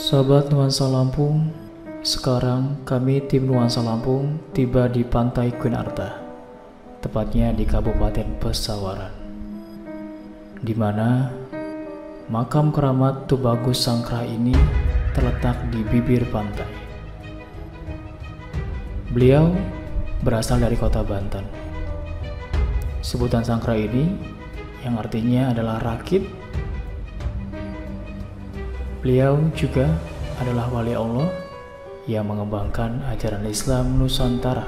Sahabat Nuansa Lampung, sekarang kami tim Nuansa Lampung tiba di Pantai Queen Arta, tepatnya di Kabupaten Pesawaran, di mana makam keramat Tubagus Sangkrah ini terletak di bibir pantai. Beliau berasal dari kota Banten. Sebutan Sangkrah ini yang artinya adalah rakit. Beliau juga adalah wali Allah yang mengembangkan ajaran Islam Nusantara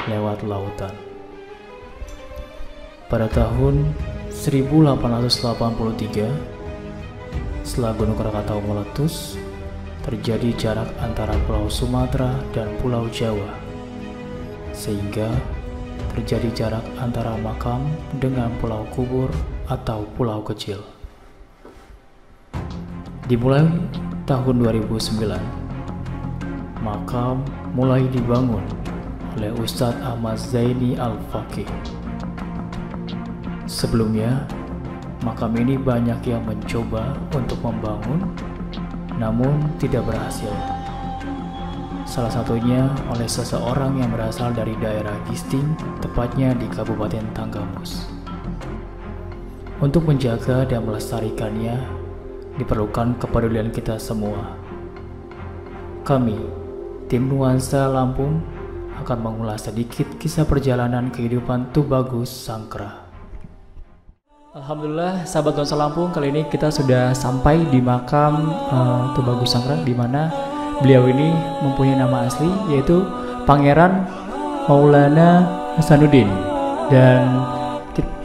lewat lautan. Pada tahun 1883, setelah Gunung Krakatau meletus, terjadi jarak antara Pulau Sumatera dan Pulau Jawa, sehingga terjadi jarak antara makam dengan pulau kubur atau pulau kecil. Dimulai tahun 2009, makam mulai dibangun oleh Ustadz Ahmad Zaini Al-Faqih. Sebelumnya, makam ini banyak yang mencoba untuk membangun, namun tidak berhasil. Salah satunya oleh seseorang yang berasal dari daerah Gisting, tepatnya di Kabupaten Tanggamus. Untuk menjaga dan melestarikannya, diperlukan kepedulian kita semua. Kami, tim Nuansa Lampung, akan mengulas sedikit kisah perjalanan kehidupan Tubagus Sangkrah. Alhamdulillah, sahabat Nuansa Lampung, kali ini kita sudah sampai di makam Tubagus Sangkrah, di mana beliau ini mempunyai nama asli yaitu Pangeran Maulana Hasanuddin. Dan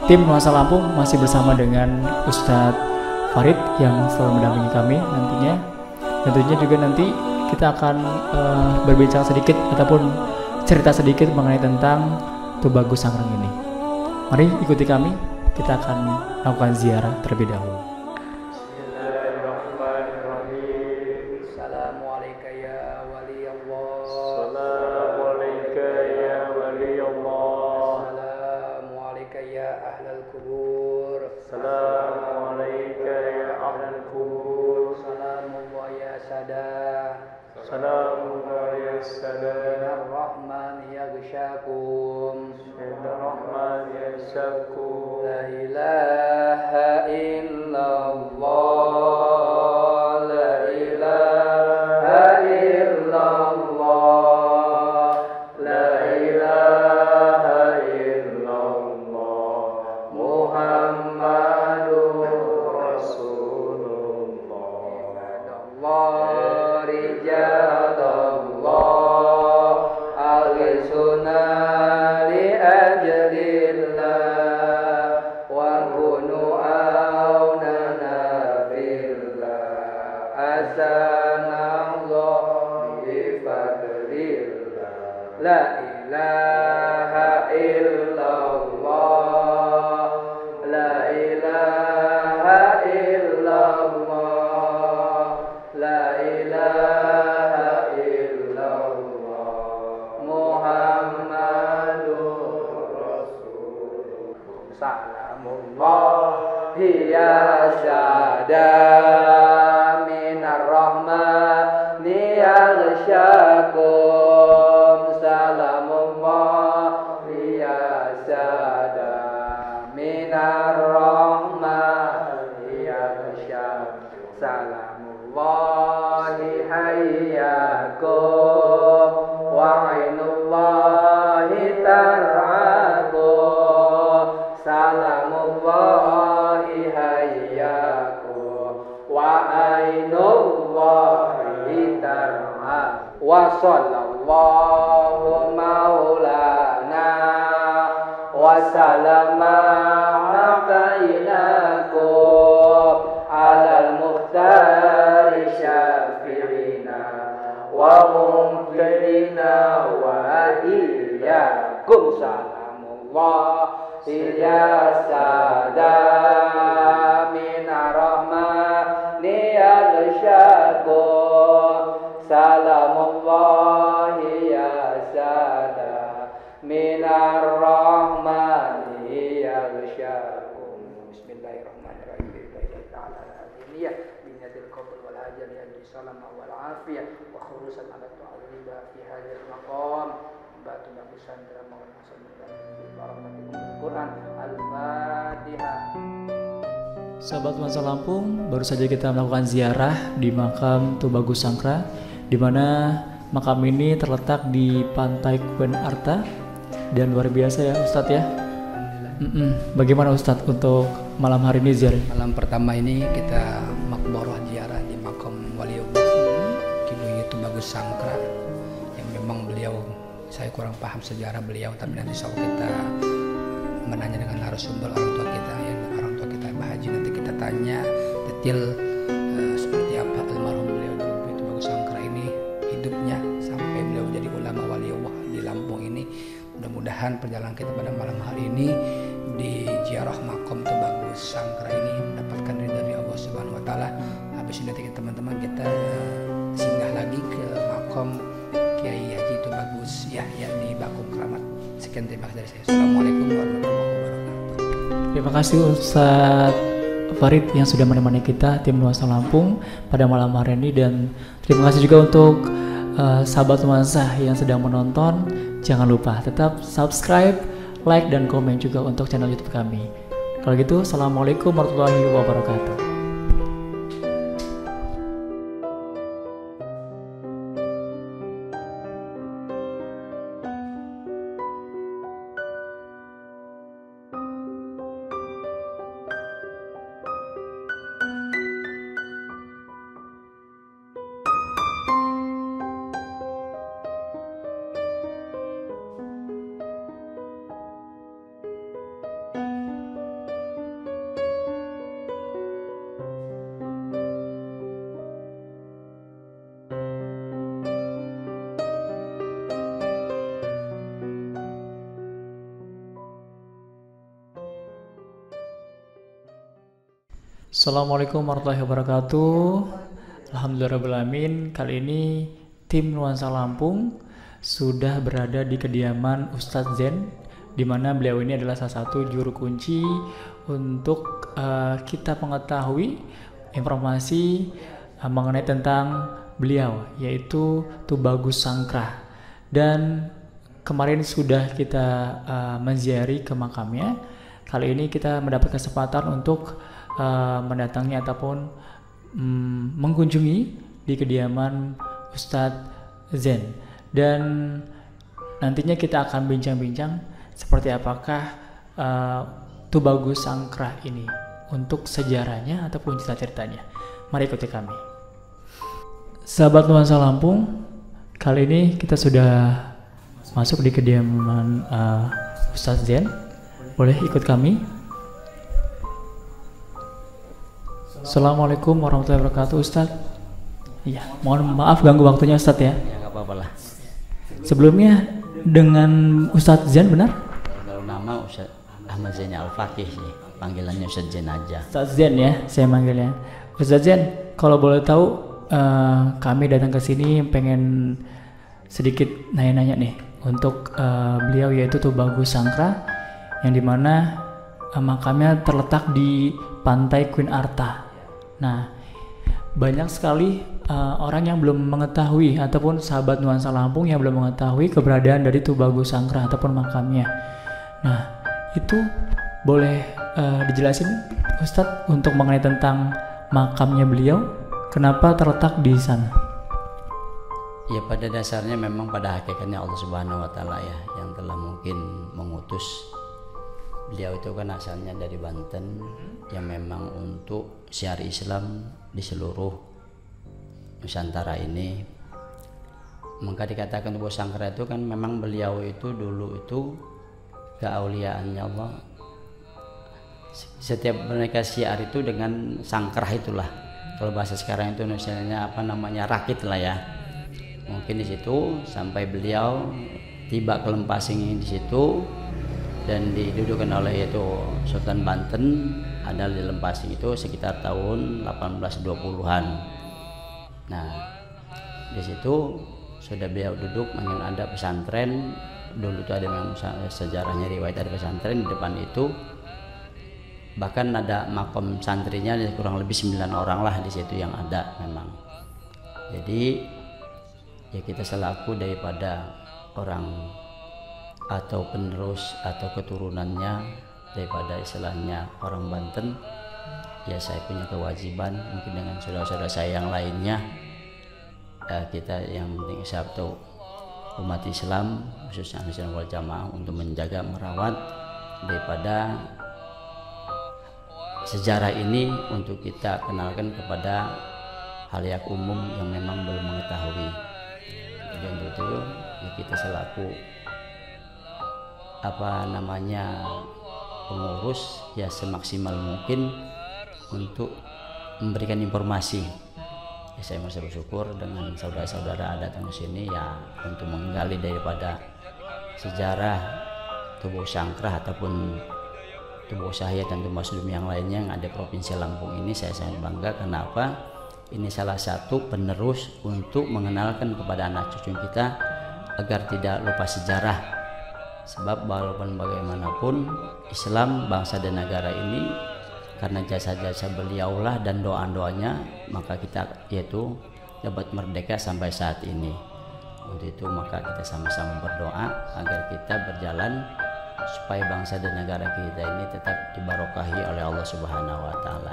tim Nuansa Lampung masih bersama dengan Ustadz Farid yang selalu mendampingi kami nantinya. Tentunya juga nanti kita akan berbincang sedikit ataupun cerita sedikit mengenai tentang Tubagus Sangkrah ini. Mari ikuti kami, kita akan lakukan ziarah terlebih dahulu. Bismillahirrahmanirrahim. Assalamualaikum ya wali Allah. Assalamualaikum ya wali Allah. Assalamualaikum ya ahlal kubur. Assalamualaikum ya ahlal kubur. Salamullah ya sada. Assalamualaikum ya salam. Ar-Rahman yaghshakum. Ar-Rahman yaghshakum. La ilaha illallah. La ilaha illallah. La ilaha illallah. Muhammadur Rasulullah. Allah rijalallah. Al-sunnah li ajlillah. Wa kunu aunana fillah. Asanallah bifadlillah. La ilaha illallah. La ilaha illallah. La ilaha illallah. Muhammadur Rasulullah. Salamullahi ya syada minar rahmani yaghshakum. Salamullahi ya syada minar rahmani yaghshakum. Salamullahi hayyakum wa ainullahi tar'akum. Salamullahi hayyakum wa ainullahi tar'akum. Wa sallallahu maulana wa salama maqainakum alal muhtari syafi'ina wa mumtirina wa iyyakum. Salamullah ya sada minar rahmani yaghshakum. Salamullahi ya sada minar rahmani yaghshakum. Bismillahirrahmanirrahim. Niyah binyatil التوكل والهجر لأجل السلام والعافية وخروصا على التعريب في هذا المقام batu bagusan dalam mengenal barokatikum Al-Quran Al-Fatihah. Sahabat Nuansa Lampung, baru saja kita melakukan ziarah di makam Tubagus Sangkra, di mana makam ini terletak di Pantai Kuen Arta dan luar biasa ya Ustadz ya. Bagaimana Ustadz untuk malam hari ini ziarah? Malam pertama ini kita makboroh ziarah di makam Waliullah Kiai Tubagus Sangkra yang memang beliau, saya kurang paham sejarah beliau, tapi nanti insya Allah kita menanya dengan narasumber orang tua kita, yang orang tua kita Mbah Haji, nanti kita tanya detail seperti apa almarhum beliau dulu Tubagus Sangkra ini hidupnya sampai beliau jadi ulama waliullah di Lampung ini. Mudah-mudahan perjalanan kita pada malam hari ini di ziarah makam Tubagus Sangkra ini mendapatkan ridha dari Allah Subhanahu Wa Taala. Habis ini nanti teman-teman kita singgah lagi ke makam Kiai Haji Tubagus Yahya di Bakung Keramat. Sekian terima kasih dari saya. Assalamualaikum warahmatullahi wabarakatuh. Terima kasih Ustadz Farid yang sudah menemani kita tim Nuansa Lampung pada malam hari ini, dan terima kasih juga untuk sahabat Nuansa yang sedang menonton. Jangan lupa tetap subscribe, like, dan komen juga untuk channel YouTube kami. Kalau gitu, assalamualaikum warahmatullahi wabarakatuh. Assalamualaikum warahmatullahi wabarakatuh. Alhamdulillahirrahmanirrahim. Kali ini tim Nuansa Lampung sudah berada di kediaman Ustadz Zen, di mana beliau ini adalah salah satu juru kunci untuk kita mengetahui informasi mengenai tentang beliau, yaitu Tubagus Sangkra. Dan kemarin sudah kita menziarahi ke makamnya. Kali ini kita mendapat kesempatan untuk mendatangi ataupun mengunjungi di kediaman Ustadz Zen, dan nantinya kita akan bincang-bincang seperti apakah Tubagus Sangkra ini untuk sejarahnya ataupun cerita-ceritanya. Mari ikuti kami. Sahabat Nuansa Lampung, kali ini kita sudah masuk di kediaman Ustadz Zen. Boleh ikut kami? Assalamualaikum warahmatullahi wabarakatuh Ustadz. Iya, mohon maaf ganggu waktunya Ustadz ya. Ya nggak apa-apa lah. Sebelumnya dengan Ustadz Zen benar? Kalau nama Ustadz Ahmad Zaini Al-Fatih sih, panggilannya Ustadz Zen aja. Ustadz Zen ya, saya manggilnya. Ustadz Zen, kalau boleh tahu kami datang ke sini pengen sedikit nanya-nanya nih untuk beliau, yaitu Tubagus Sangkra, yang dimana makamnya terletak di Pantai Kuen Arta. Nah, banyak sekali orang yang belum mengetahui ataupun sahabat Nuansa Lampung yang belum mengetahui keberadaan dari Tubagus Sangkra ataupun makamnya. Nah, itu boleh dijelasin Ustadz untuk mengenai tentang makamnya beliau, kenapa terletak di sana? Ya pada dasarnya memang pada hakikatnya Allah Subhanahu Wa Taala ya yang telah mungkin mengutus beliau. Itu kan asalnya dari Banten, yang memang untuk syiar Islam di seluruh Nusantara ini. Maka dikatakan Tubagus Sangkra itu kan memang beliau itu dulu itu keauliaannya Allah. Setiap mereka syiar itu dengan sangkrah itulah. Kalau bahasa sekarang itu misalnya apa namanya, rakit lah ya. Mungkin di situ sampai beliau tiba ke Lempasing di situ, dan didudukan oleh yaitu Sultan Banten ada di Lempasing itu sekitar tahun 1820-an. Nah, di situ sudah beliau duduk, memang ada pesantren. Dulu itu ada memang sejarahnya riwayat ada pesantren di depan itu. bahkan ada makom santrinya kurang lebih 9 orang lah di situ yang ada memang. Jadi ya kita selaku daripada orang atau penerus atau keturunannya daripada istilahnya orang Banten, ya saya punya kewajiban mungkin dengan saudara-saudara saya yang lainnya, kita yang penting satu umat Islam khususnya Ahlussunnah wal Jamaah untuk menjaga merawat daripada sejarah ini untuk kita kenalkan kepada halayak umum yang memang belum mengetahui. Jadi untuk itu ya kita selaku pengurus ya semaksimal mungkin untuk memberikan informasi. Ya, saya masih bersyukur dengan saudara-saudara datang ke sini ya untuk menggali daripada sejarah tubuh Sangkrah ataupun tubuh saya dan tubuh Masudum yang lainnya yang ada Provinsi Lampung ini. Saya sangat bangga. Kenapa? Ini salah satu penerus untuk mengenalkan kepada anak cucu kita agar tidak lupa sejarah. Sebab walaupun bagaimanapun Islam bangsa dan negara ini karena jasa-jasa beliaulah dan doa-doanya maka kita yaitu dapat merdeka sampai saat ini. Untuk itu maka kita sama-sama berdoa agar kita berjalan supaya bangsa dan negara kita ini tetap dibarokahi oleh Allah Subhanahu wa taala.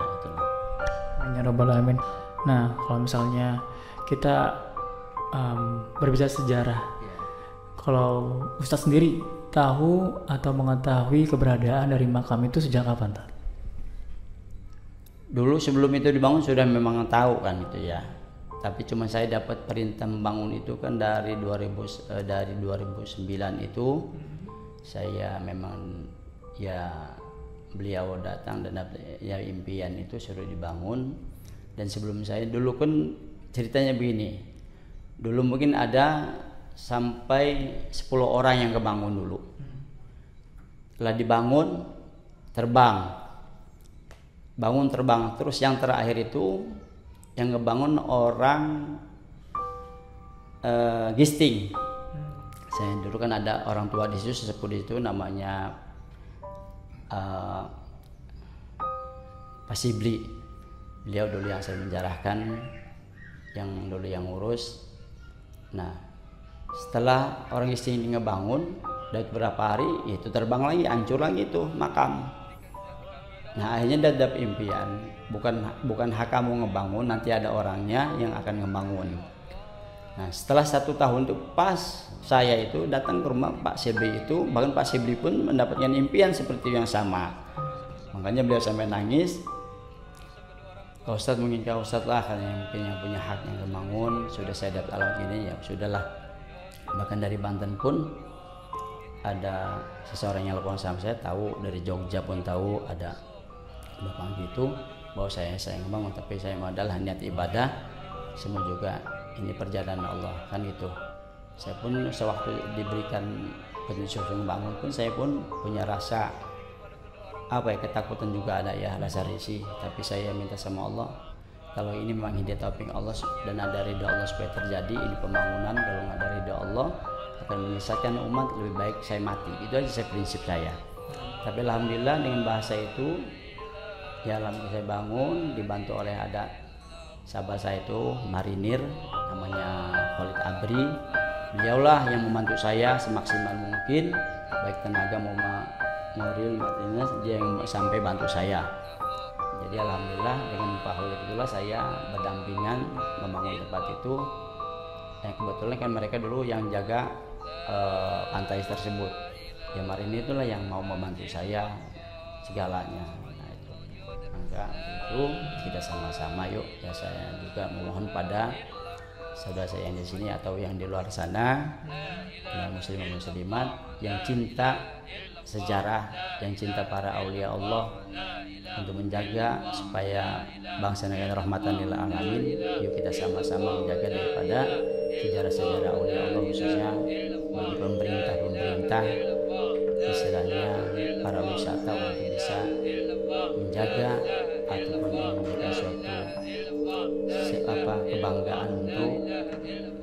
Amin ya rabbal alamin. Nah, kalau misalnya kita berbicara sejarah, kalau Ustadz sendiri tahu atau mengetahui keberadaan dari makam itu sejak kapan, Tad? Dulu sebelum itu dibangun sudah memang tahu kan itu ya. Tapi cuma saya dapat perintah membangun itu kan dari 2009 itu saya memang ya beliau datang dan ya impian itu suruh dibangun. Dan sebelum saya dulu kan ceritanya begini, dulu mungkin ada sampai 10 orang yang kebangun dulu. Setelah dibangun bangun terbang, terus yang terakhir itu yang ngebangun orang Gisting. Saya dulu kan ada orang tua di situ, sesepuh di situ namanya Pak Sibli. Beliau dulu yang saya menjarahkan, yang dulu yang ngurus. Nah, setelah orang Gisting ini ngebangun, dari beberapa hari itu terbang lagi, hancur lagi itu makam. Nah, akhirnya dapat impian, bukan hak kamu ngebangun, nanti ada orangnya yang akan ngebangun. Nah, setelah 1 tahun itu pas saya itu datang ke rumah Pak Sibli itu, bahkan Pak Sibli pun mendapatkan impian seperti yang sama. Makanya beliau sampai nangis. Kau Ustadz mungkin kau Ustadz lah kan yang punya hak yang ngebangun. Sudah saya dapat alamat ini ya sudahlah. Bahkan dari Banten pun ada seseorang yang telepon sama saya, tahu dari Jogja pun tahu ada bapak gitu bahwa saya ngebangun, tapi saya adalah niat ibadah, semua juga ini perjalanan Allah kan gitu. Saya pun sewaktu diberikan petunjuk membangun pun saya pun punya rasa ketakutan juga ada ya, rasa risih, tapi saya minta sama Allah kalau ini memang hidayah taufik Allah dan ada ridha Allah supaya terjadi ini pembangunan. Kalau nggak ada ridha Allah akan menyesatkan umat, lebih baik saya mati. Itu aja prinsip saya. Tapi alhamdulillah dengan bahasa itu ya alhamdulillah saya bangun, dibantu oleh ada sahabat saya itu marinir namanya Khalid Abri. Beliaulah yang membantu saya semaksimal mungkin, baik tenaga mau real materialnya, dia yang sampai bantu saya. Jadi alhamdulillah dengan Pak Khalid itulah saya berdampingan membangun tempat itu. Kebetulan kan mereka dulu yang jaga pantai tersebut. Ya marinir itulah yang mau membantu saya segalanya. Maka itu kita sama-sama yuk ya, saya juga memohon pada saudara saya yang di sini atau yang di luar sana, muslim muslimat yang cinta sejarah, yang cinta para aulia Allah untuk menjaga supaya bangsa negara rahmatan lil alamin. Yuk kita sama-sama menjaga daripada sejarah-sejarah aulia Allah, khususnya bagi pemerintah istilahnya para wisata untuk bisa menjaga ataupun memberikan suatu kebanggaan untuk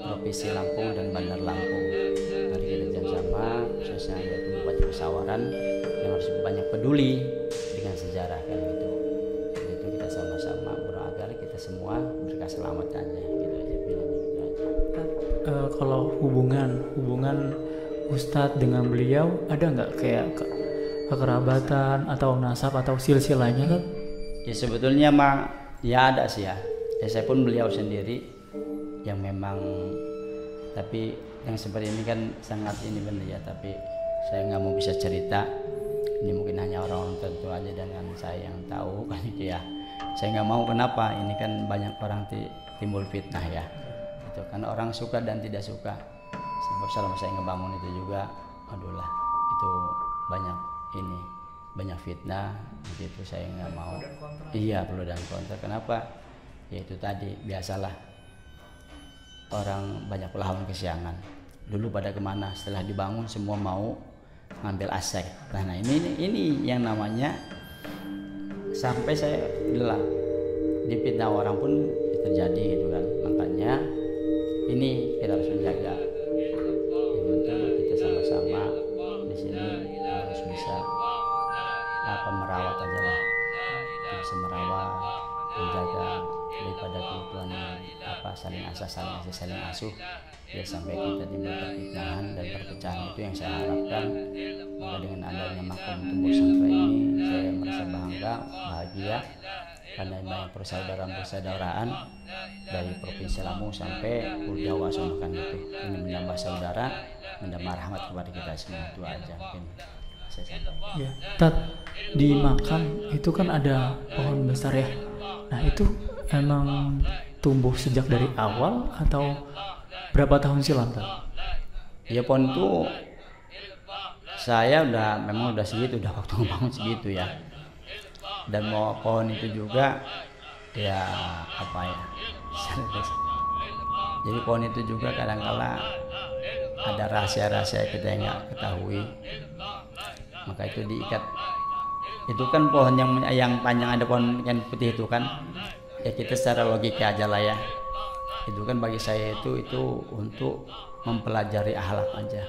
Provinsi Lampung dan Bandar Lampung. Mari kita sama khususnya yaitu Bupati Pesawaran yang harus banyak peduli dengan sejarah kan selamat aja gitu aja, gitu aja. Kalau hubungan Ustadz dengan beliau ada nggak kayak kekerabatan atau nasab atau silsilahnya kan? Ya sebetulnya mah ya ada sih ya. Saya pun beliau sendiri yang memang, tapi yang seperti ini kan sangat ini benar ya, tapi saya nggak mau bisa cerita. Ini mungkin hanya orang tertentu aja dengan saya yang tahu kan itu ya. Saya nggak mau, kenapa? Ini kan banyak orang timbul fitnah ya. Itu kan orang suka dan tidak suka. Selama saya ngebangun itu juga, aduh lah, itu banyak fitnah begitu, saya nggak mau. Iya, perlu dan kontra. Kenapa? Ya itu tadi, biasalah orang banyak lawan kesiangan. Dulu pada kemana? Setelah dibangun semua mau ngambil aset. Nah ini yang namanya sampai saya bilang dipitnah orang pun terjadi gitu kan. Makanya ini kita harus menjaga. Kita sama-sama di sini harus bisa merawat aja lah, bisa merawat, menjaga daripada kebutuhan saling asuh ya, sampai kita timbul perfitnahan dan perpecahan. Itu yang saya harapkan. Maka dengan adanya makom tumbuh sangkra ini, saya merasa bangga, bahagia, karena banyak persaudaraan dari provinsi Lampung sampai Pulau Jawa sama kan gitu. Ini menambah saudara, menambah rahmat kepada kita semua. Itu aja mungkin saya sampaikan. Ya, Tat, di makam itu kan ada pohon besar ya. Nah itu emang tumbuh sejak dari awal atau berapa tahun silam, Tat? Ya pohon itu saya memang udah segitu, udah waktu ngebangun segitu ya. Dan mau pohon itu juga ya jadi pohon itu juga kadang-kala ada rahasia-rahasia kita yang nggak ketahui, maka itu diikat. Itu kan pohon yang panjang, ada pohon yang putih itu kan ya, kita secara logika aja lah ya, itu kan bagi saya itu untuk mempelajari akhlak aja.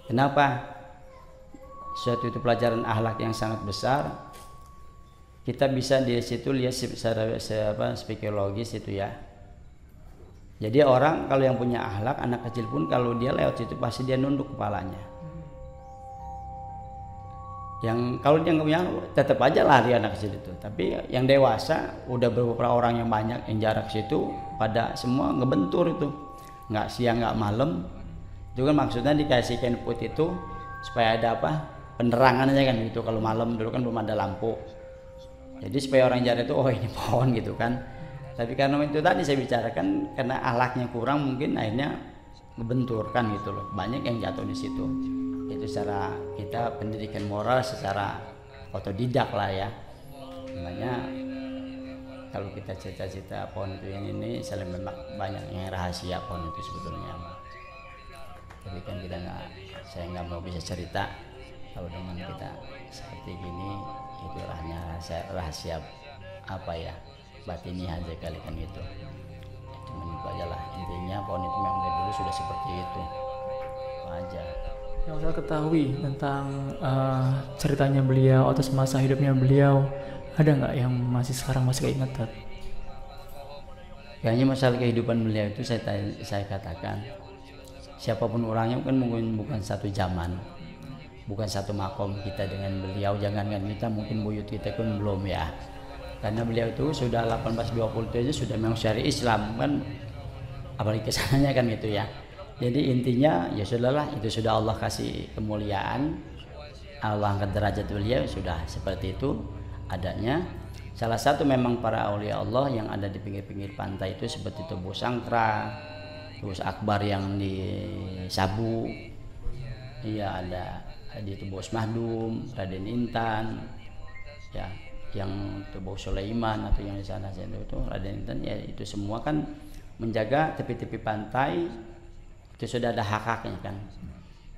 Kenapa? Suatu itu pelajaran akhlak yang sangat besar. Kita bisa di situ lihat secara psikologis itu ya. Jadi orang kalau yang punya akhlak, anak kecil pun kalau dia lewat situ pasti dia nunduk kepalanya. Yang kalau dia nggak punya, tetap aja lari anak kecil itu. Tapi yang dewasa udah beberapa orang yang banyak yang jarak situ pada semua ngebentur itu, nggak siang nggak malam. Itu kan maksudnya dikasih kain putih itu supaya ada penerangan aja kan gitu. Kalau malam dulu kan belum ada lampu. Jadi supaya orang jarak itu ini pohon gitu kan. Tapi karena itu tadi saya bicarakan, karena ahlaknya kurang mungkin akhirnya ngebenturkan gitu loh. Banyak yang jatuh di situ. Itu secara kita pendidikan moral secara otodidak lah ya. Makanya kalau kita cita-cita pohon itu yang ini, saling memang banyak yang rahasia pohon itu sebetulnya. Tapi kan saya nggak mau bisa cerita kalau dengan kita seperti gini. Itu rahasia batini aja kali kan gitu. Cuma itu aja lah, intinya pohon itu memang dari dulu sudah seperti itu aja. Yang saya ketahui tentang ceritanya beliau atau masa hidupnya beliau, ada nggak yang sekarang masih keinget, Tat? Kayaknya masalah kehidupan beliau itu saya katakan, siapapun orangnya kan mungkin bukan satu zaman, bukan satu makom kita dengan beliau. Jangankan kita, mungkin buyut kita pun belum ya. Karena beliau itu sudah 1820 itu aja sudah memang syari Islam kan, apalagi kesananya kan gitu ya. Jadi intinya ya sudahlah, itu sudah Allah kasih kemuliaan, Allah angkat derajat beliau, sudah seperti itu adanya. Salah satu memang para aulia Allah yang ada di pinggir-pinggir pantai itu seperti Tubuh Sangkra, terus Akbar yang di Sabu, iya ada di Tubuh Mahdum, Raden Intan, ya yang Tubuh Sulaiman atau yang di sana itu Raden Intan, ya itu semua kan menjaga tepi-tepi pantai. Itu sudah ada hak-haknya kan.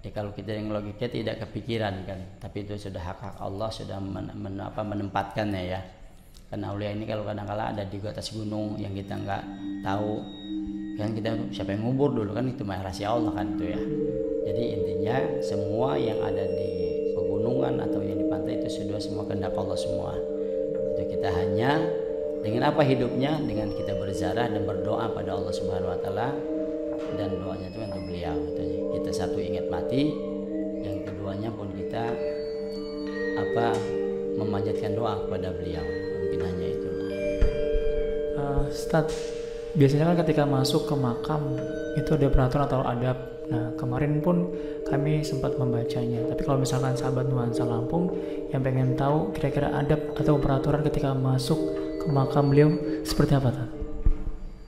Ya kalau kita yang logika tidak kepikiran kan, tapi itu sudah hak-hak Allah, sudah menempatkannya ya. Karena aulia ini kalau kadang-kala ada di atas gunung yang kita nggak tahu kan, kita siapa yang ngubur dulu kan, itu rahasia Allah kan itu ya. Jadi intinya semua yang ada di pegunungan atau yang di pantai itu sudah semua kehendak Allah semua. Itu kita hanya Dengan apa hidupnya? Dengan kita berziarah dan berdoa pada Allah Subhanahu wa taala, dan doanya itu untuk beliau. Kita satu ingat mati, yang keduanya pun kita memanjatkan doa kepada beliau. Mungkin hanya itulah. Ustadz, biasanya kan ketika masuk ke makam itu ada peraturan atau adab. Nah, kemarin pun kami sempat membacanya. Tapi kalau misalkan sahabat Nuansa Lampung yang pengen tahu kira-kira adab atau peraturan ketika masuk ke makam beliau seperti apa, Tad?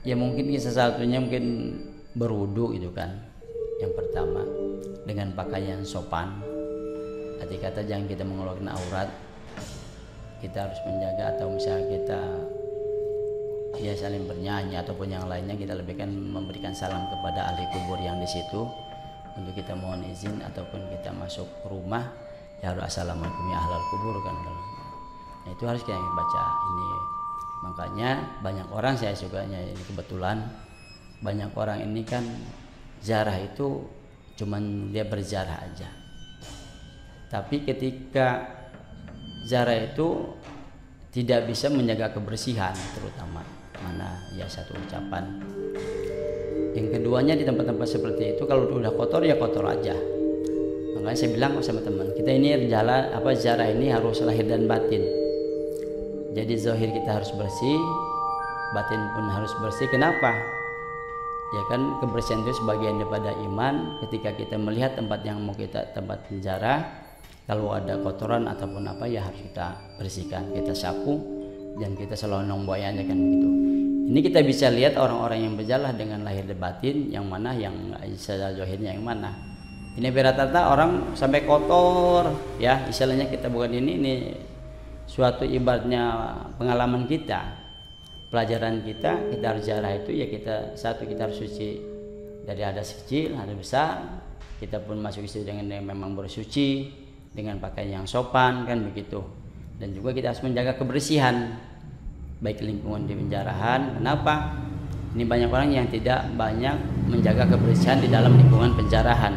Ya mungkin salah satunya mungkin berwudu itu kan. Yang pertama, dengan pakaian sopan. Arti kata jangan kita mengeluarkan aurat. Kita harus menjaga, atau misalnya kita ya saling bernyanyi ataupun yang lainnya, kita lebih kan memberikan salam kepada ahli kubur yang di situ untuk kita mohon izin, ataupun kita masuk rumah ya harus assalamualaikum ya ahlal kubur kan. Nah, itu harus kita baca ini. Makanya banyak orang, saya sukanya ini kebetulan banyak orang ini kan ziarah itu cuman dia berziarah aja, tapi ketika ziarah itu tidak bisa menjaga kebersihan, terutama mana ya satu ucapan. Yang keduanya di tempat-tempat seperti itu kalau udah kotor ya kotor aja. Makanya saya bilang sama teman kita, ini ziarah ini harus lahir dan batin. Jadi zahir kita harus bersih, batin pun harus bersih. Kenapa? Ya kan kebersihan itu sebagian daripada iman. Ketika kita melihat tempat yang mau kita tempat penjara, kalau ada kotoran ataupun apa ya harus kita bersihkan, kita sapu, dan kita selalu nomboknya kan begitu. Ini kita bisa lihat orang-orang yang berjalan dengan lahir dan batin, yang mana yang secara zahirnya yang mana. Ini rata-rata orang sampai kotor ya, istilahnya kita bukan ini suatu ibaratnya pengalaman kita, pelajaran kita harus ziarah itu ya kita harus suci dari hadas kecil, hadas besar. Kita pun masuk istri dengan yang memang bersuci, dengan pakaian yang sopan kan begitu. Dan juga kita harus menjaga kebersihan baik lingkungan di penjarahan. Kenapa? Ini banyak orang yang tidak banyak menjaga kebersihan di dalam lingkungan penjarahan.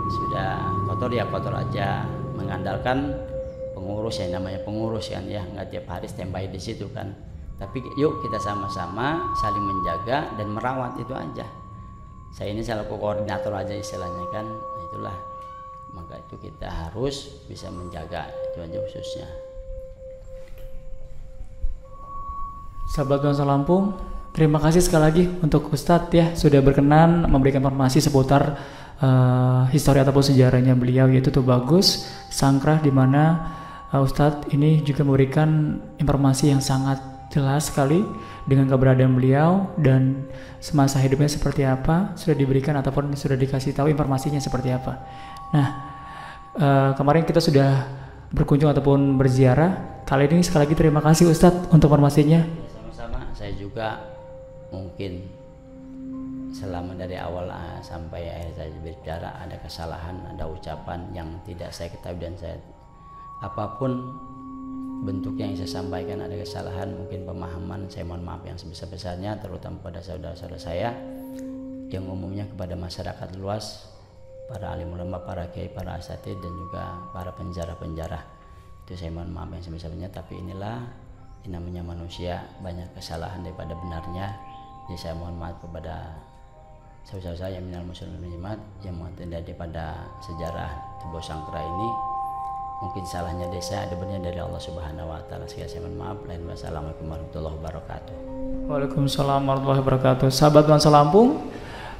Sudah kotor ya kotor aja, mengandalkan pengurus, ya namanya pengurus kan ya, nggak tiap hari standby di situ kan. Tapi yuk kita sama-sama saling menjaga dan merawat, itu aja. Saya ini selaku koordinator aja istilahnya kan. Nah, itulah, maka itu kita harus bisa menjaga, itu aja khususnya. Sahabat Nuansa Lampung, terima kasih sekali lagi untuk Ustadz ya sudah berkenan memberikan informasi seputar histori ataupun sejarahnya beliau, yaitu Tubagus Sangkrah, di mana Ustadz ini juga memberikan informasi yang sangat jelas sekali dengan keberadaan beliau dan semasa hidupnya seperti apa, sudah diberikan ataupun sudah dikasih tahu informasinya seperti apa. Nah, kemarin kita sudah berkunjung ataupun berziarah. Kali ini sekali lagi terima kasih Ustadz untuk informasinya. Sama-sama, saya juga mungkin selama dari awal sampai akhir saya berbicara ada kesalahan, ada ucapan yang tidak saya ketahui, dan saya apapun bentuk yang saya sampaikan ada kesalahan, mungkin pemahaman, saya mohon maaf yang sebesar-besarnya, terutama pada saudara-saudara saya yang umumnya kepada masyarakat luas, para alim ulama, para kiai, para asatidz, dan juga para penjara-penjara. Itu saya mohon maaf yang sebesar-besarnya, tapi inilah yang namanya manusia, banyak kesalahan daripada benarnya. Jadi saya mohon maaf kepada saudara saya yang minal muslimin muslimat yang mengenai daripada sejarah Tubagus Sangkrah ini. Mungkin salahnya desa, ada benarnya dari Allah Subhanahu wa taala. Sekali saya mohon maaf. Wassalamualaikum warahmatullahi wabarakatuh. Waalaikumsalam warahmatullahi wabarakatuh. Sahabat Nuansa Lampung,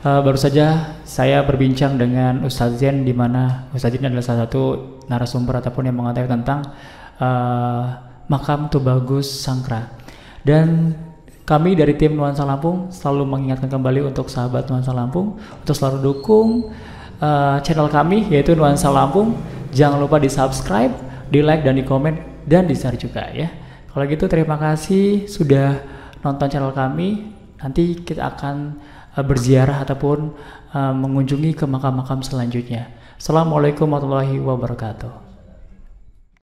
baru saja saya berbincang dengan Ustadz Zain, di mana Ustadz Zain adalah salah satu narasumber ataupun yang mengetahui tentang makam Tubagus Sangkrah. Dan kami dari tim Nuansa Lampung selalu mengingatkan kembali untuk sahabat Nuansa Lampung untuk selalu dukung channel kami yaitu Nuansa Lampung. Jangan lupa di subscribe, di like, dan di komen, dan di share juga ya. Kalau gitu terima kasih sudah nonton channel kami. Nanti kita akan berziarah ataupun mengunjungi ke makam-makam selanjutnya. Assalamualaikum warahmatullahi wabarakatuh.